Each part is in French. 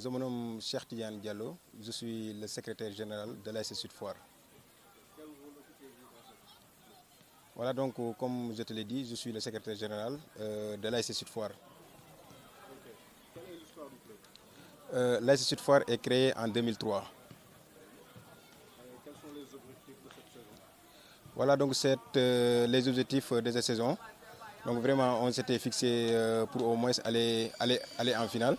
je me nomme Cheikh Tidiane Diallo, je suis le secrétaire général de l'ASC Sud Foire. Voilà, donc comme je te l'ai dit, je suis le secrétaire général de l'ASC Sud Foire. Quelle est l'histoire du club? L'ASC Sud Foire est créé en 2003. Quels sont les objectifs de cette saison? Voilà donc les objectifs de cette saison. Donc vraiment, on s'était fixé pour au moins aller en finale.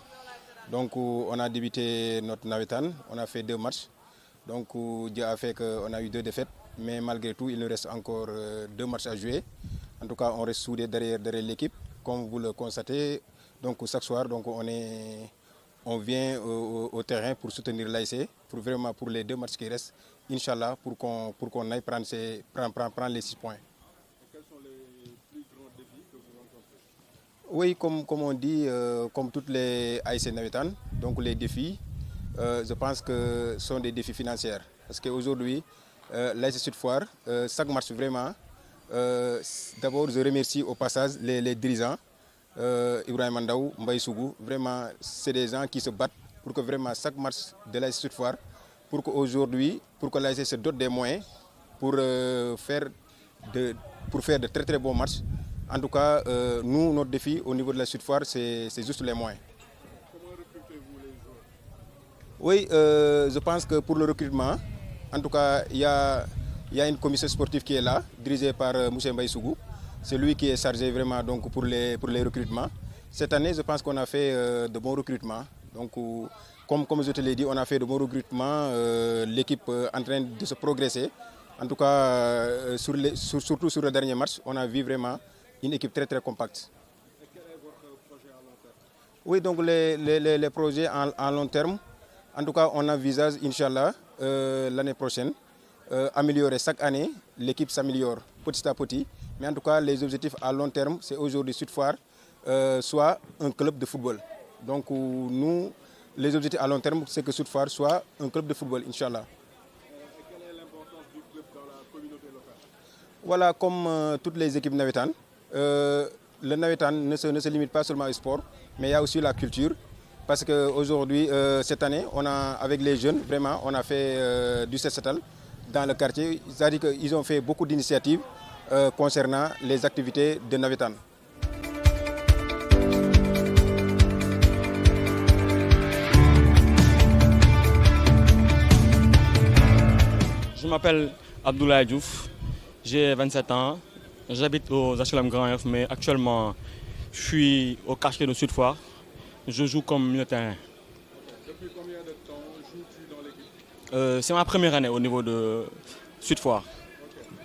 Donc on a débuté notre navétane, on a fait 2 matchs. Donc Dieu a fait qu'on a eu 2 défaites, mais malgré tout, il nous reste encore 2 matchs à jouer. En tout cas, on reste soudés derrière l'équipe, comme vous le constatez. Donc chaque soir, donc on vient au terrain pour soutenir l'ASC, pour les 2 matchs qui restent, Inch'Allah, pour qu'on aille prendre les 6 points. Quels sont les plus grands défis que vous rencontrez? Oui, comme on dit, comme toutes les ASC navétanes, donc les défis, je pense que ce sont des défis financiers. Parce qu'aujourd'hui, l'ASC Sud Foire, chaque match vraiment, d'abord je remercie au passage les dirigeants, Ibrahim Mandaou, Mbaye Sougou, vraiment c'est des gens qui se battent pour que vraiment chaque match de l'ASC Sud Foire, pour que l'ASC se dote des moyens pour faire de très très bons matchs. En tout cas, nous, notre défi au niveau de la Sud Foire, c'est juste les moyens. Comment recrutez-vous les joueurs? Oui, je pense que pour le recrutement, en tout cas, il y a une commission sportive qui est là, dirigée par M. Mbaye Sougou. C'est lui qui est chargé vraiment donc, pour les recrutements. Cette année, je pense qu'on a fait de bons recrutements. Donc, comme je te l'ai dit, on a fait de bons recrutements. L'équipe est en train de se progresser. En tout cas, surtout sur le dernier match, on a vu vraiment une équipe très très compacte. Et quel est votre projet à long terme? Oui, donc les projets en long terme, en tout cas, on envisage, Inch'Allah, l'année prochaine, améliorer chaque année. L'équipe s'améliore petit à petit. Mais en tout cas, les objectifs à long terme, c'est aujourd'hui Sud Foire soit un club de football. Donc nous, les objectifs à long terme, c'est que Sud Foire soit un club de football, Inch'Allah. Et quelle est l'importance du club dans la communauté locale? Voilà, comme toutes les équipes navétanes, le navétane ne se limite pas seulement au sport, mais il y a aussi la culture. Parce qu'aujourd'hui, cette année, avec les jeunes, vraiment, on a fait du set-setal dans le quartier. C'est-à-dire qu'ils ont fait beaucoup d'initiatives concernant les activités de navétane. Je m'appelle Abdoulaye Diouf, j'ai 27 ans, j'habite aux HLM Grand F, mais actuellement je suis au quartier de Sud Foire. Je joue comme milieu de terrain. Depuis combien de temps joues-tu dans l'équipe? C'est ma première année au niveau de Sud Foire.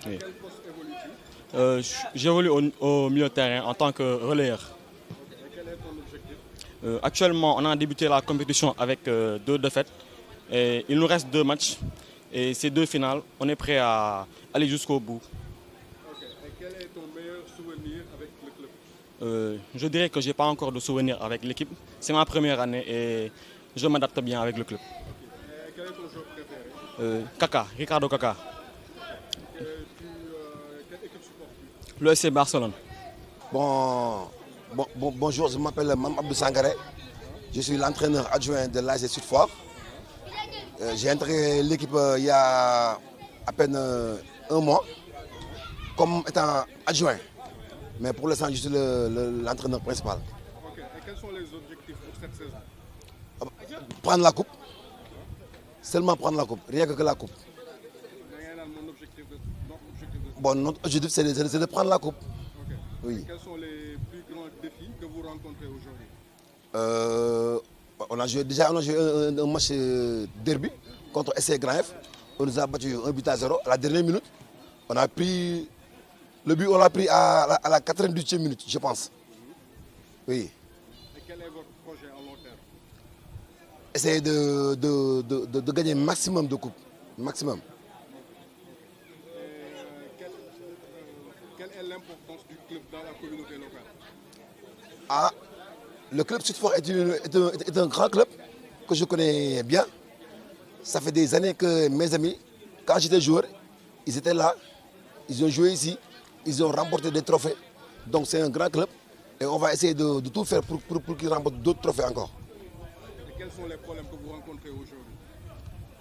Okay. Oui. À quel poste évolues-tu? J'évolue au milieu de terrain en tant que relayeur. Okay. Et quel est ton objectif? Actuellement, on a débuté la compétition avec 2 défaites. Et il nous reste 2 matchs. Et ces 2 finales, on est prêt à aller jusqu'au bout. Okay. Et quel est ton meilleur souvenir avec le club? Je dirais que je n'ai pas encore de souvenirs avec l'équipe. C'est ma première année et je m'adapte bien avec le club. Okay. Et quel est ton joueur préféré? Kaka, Ricardo Kaka. Quelle équipe supportes-tu? Le FC Barcelone. Bonjour, je m'appelle Mam Abdou Sangaré. Je suis l'entraîneur adjoint de l'ASC Sud Foire. J'ai intégré l'équipe il y a à peine 1 mois comme étant adjoint. Mais pour l'instant, je suis l'entraîneur principal. Okay. Et quels sont les objectifs pour cette saison? Prendre la coupe. Seulement prendre la coupe, rien que la coupe. Mon objectif Bon, notre objectif, c'est de prendre la coupe. Okay. Oui. Et quels sont les plus grands défis que vous rencontrez aujourd'hui? On a joué un match derby contre SC Grand F. On nous a battu 1-0 à la dernière minute. Le but, on l'a pris à la 98e minute, je pense. Oui. Et quel est votre projet à long terme? Essayer de gagner maximum de coupes. Maximum. Quelle est l'importance du club dans la communauté locale? Ah, le club Sud Foire est un grand club que je connais bien. Ça fait des années que mes amis, quand j'étais joueur, ils étaient là, ils ont joué ici, ils ont remporté des trophées. Donc c'est un grand club et on va essayer de tout faire pour qu'ils remportent d'autres trophées encore. Et quels sont les problèmes que vous rencontrez aujourd'hui?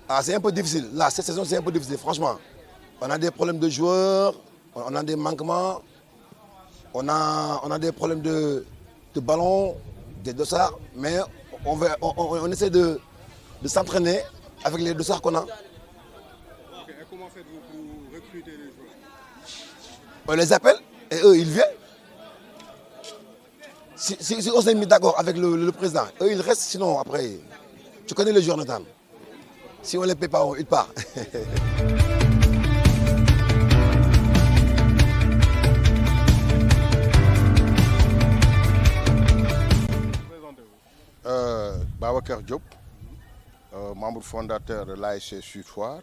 Ah, c'est un peu difficile. Là, cette saison, c'est un peu difficile, franchement. On a des problèmes de joueurs, on a des manquements, on a des problèmes de ballon, des dossards, mais on essaie de s'entraîner avec les dossards qu'on a. Okay. Et comment faites-vous pour recruter les joueurs? On les appelle et eux, ils viennent. Si on s'est mis d'accord avec le président, eux, ils restent, sinon après, tu connais le joueur, Nathan. Si on ne les paie pas, ils partent. Babacar Diop, membre fondateur de l'ASC Sud Foire,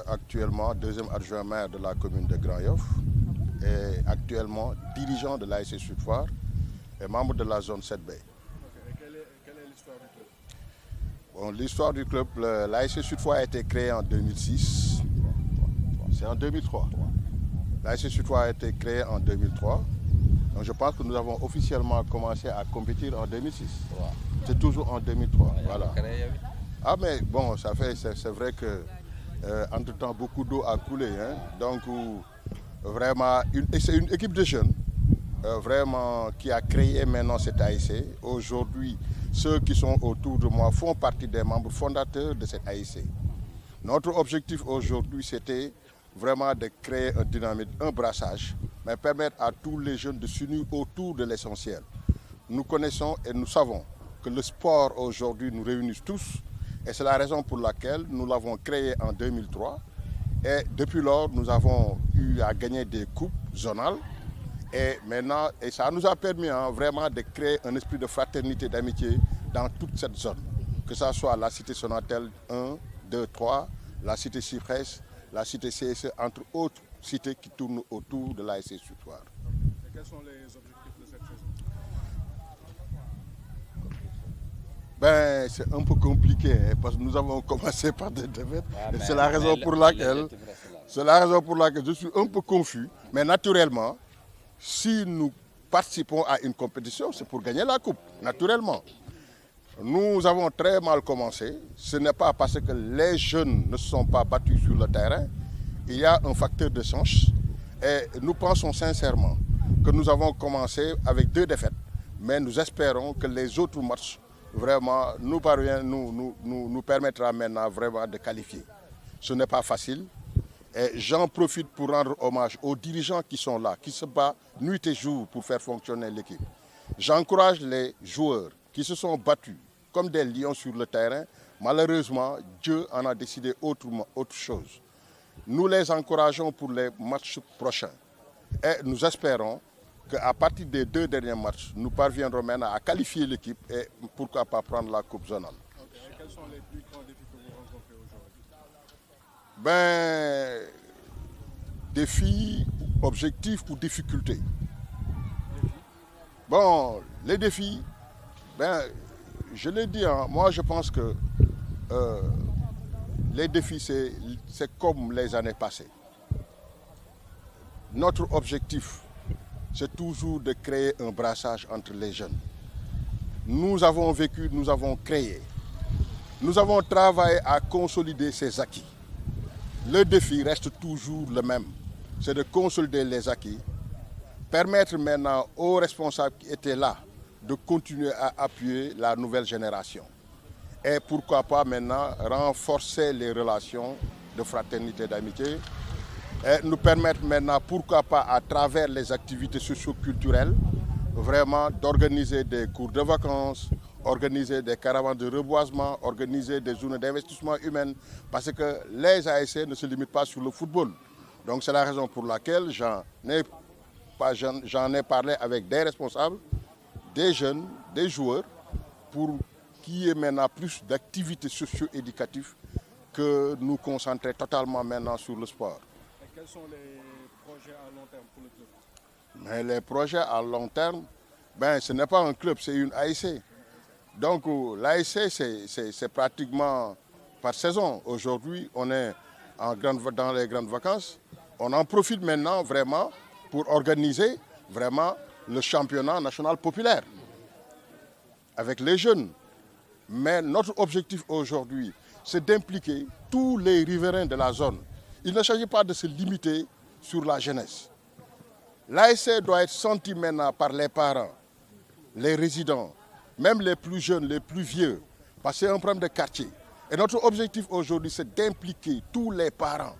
actuellement deuxième adjoint maire de la commune de Grand-Yoff et actuellement dirigeant de l'ASC Sud Foire et membre de la zone 7B. Okay. Et quelle est l'histoire du club? Bon, l'histoire du club, l'ASC Sud Foire a été créé en 2006. C'est en 2003. L'ASC Sud Foire a été créé en 2003. Donc je pense que nous avons officiellement commencé à compétir en 2006. C'est toujours en 2003. Voilà. Ah mais bon, c'est vrai que entre-temps beaucoup d'eau a coulé. Hein? Donc vraiment, c'est une équipe de jeunes vraiment qui a créé maintenant cette ASC. Aujourd'hui, ceux qui sont autour de moi font partie des membres fondateurs de cette ASC. Notre objectif aujourd'hui, c'était vraiment de créer un dynamisme, un brassage, mais permettre à tous les jeunes de s'unir autour de l'essentiel. Nous connaissons et nous savons que le sport aujourd'hui nous réunit tous et c'est la raison pour laquelle nous l'avons créé en 2003 et depuis lors nous avons eu à gagner des coupes zonales et maintenant et ça nous a permis vraiment de créer un esprit de fraternité, d'amitié dans toute cette zone, que ce soit la cité Sonatel 1, 2, 3, la cité Cyprès, la cité CSE, entre autres cités qui tournent autour de l'ASC Sud Foire. Et quels sont les objectifs de cette saison? Ben, c'est un peu compliqué hein, parce que nous avons commencé par des défaites. C'est la raison pour laquelle je suis un peu confus. Mais naturellement, si nous participons à une compétition, c'est pour gagner la coupe, naturellement. Nous avons très mal commencé. Ce n'est pas parce que les jeunes ne se sont pas battus sur le terrain. Il y a un facteur de chance. Et nous pensons sincèrement que nous avons commencé avec 2 défaites. Mais nous espérons que les autres matchs vraiment nous permettra maintenant vraiment de qualifier. Ce n'est pas facile. Et j'en profite pour rendre hommage aux dirigeants qui sont là, qui se battent nuit et jour pour faire fonctionner l'équipe. J'encourage les joueurs qui se sont battus comme des lions sur le terrain. Malheureusement, Dieu en a décidé autre chose. Nous les encourageons pour les matchs prochains. Et nous espérons qu'à partir des 2 derniers matchs, nous parviendrons maintenant à qualifier l'équipe et pourquoi pas prendre la coupe zonale. Okay. Et quels sont les plus grands défis que vous rencontrez aujourd'hui? Ben, défis, objectifs ou difficultés. Bon, les défis, ben, je l'ai dit, hein, moi je pense que les défis c'est comme les années passées. Notre objectif, c'est toujours de créer un brassage entre les jeunes. Nous avons vécu, nous avons créé. Nous avons travaillé à consolider ces acquis. Le défi reste toujours le même. C'est de consolider les acquis, permettre maintenant aux responsables qui étaient là de continuer à appuyer la nouvelle génération. Et pourquoi pas maintenant renforcer les relations de fraternité et d'amitié. Et nous permettre maintenant, pourquoi pas, à travers les activités socio-culturelles, vraiment d'organiser des cours de vacances, organiser des caravanes de reboisement, organiser des journées d'investissement humain, parce que les ASC ne se limitent pas sur le football. Donc c'est la raison pour laquelle j'en ai parlé avec des responsables, des jeunes, des joueurs, pour qu'il y ait maintenant plus d'activités socio-éducatives que nous concentrer totalement maintenant sur le sport. Quels sont les projets à long terme pour le club? Mais les projets à long terme, ben, ce n'est pas un club, c'est une ASC. Donc l'ASC, c'est pratiquement par saison. Aujourd'hui, on est dans les grandes vacances. On en profite maintenant vraiment pour organiser vraiment le championnat national populaire avec les jeunes. Mais notre objectif aujourd'hui, c'est d'impliquer tous les riverains de la zone. Il ne s'agit pas de se limiter sur la jeunesse. L'ASC doit être senti maintenant par les parents, les résidents, même les plus jeunes, les plus vieux, parce que c'est un problème de quartier. Et notre objectif aujourd'hui, c'est d'impliquer tous les parents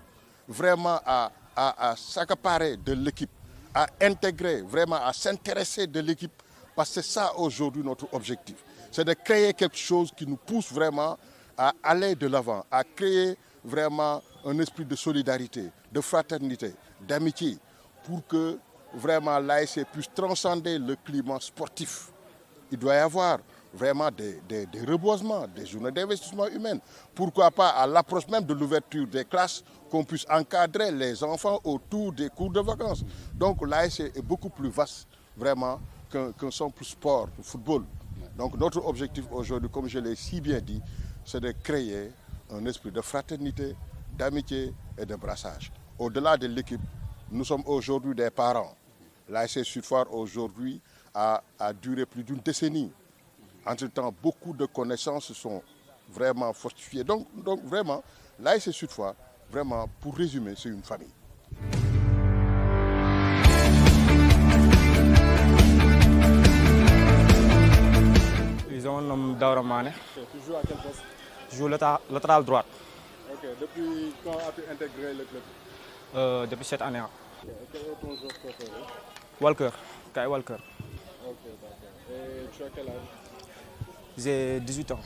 vraiment à s'accaparer de l'équipe, à intégrer, vraiment à s'intéresser de l'équipe, parce que c'est ça aujourd'hui notre objectif. C'est de créer quelque chose qui nous pousse vraiment à aller de l'avant, à créer vraiment un esprit de solidarité, de fraternité, d'amitié, pour que vraiment l'ASC puisse transcender le climat sportif. Il doit y avoir vraiment des reboisements, des journées d'investissement humain. Pourquoi pas à l'approche même de l'ouverture des classes, qu'on puisse encadrer les enfants autour des cours de vacances. Donc l'ASC est beaucoup plus vaste vraiment qu'un simple sport, le football. Donc notre objectif aujourd'hui, comme je l'ai si bien dit, c'est de créer un esprit de fraternité, d'amitié et de brassage. Au-delà de l'équipe, nous sommes aujourd'hui des parents. L'ASC Sud Foire aujourd'hui a duré plus d'une décennie. Entre-temps, beaucoup de connaissances se sont vraiment fortifiées. Donc vraiment, l'ASC Sud Foire, vraiment, pour résumer, c'est une famille. Ils ont un nom Daura Mané. Tu joues à quel poste? Je joue latéral droite. Ok, depuis quand as-tu intégré le club? Depuis cette année. Okay. Quel est ton joueur préféré? Walker, Kai Walker. Ok, d'accord. Et tu as quel âge? J'ai 18 ans.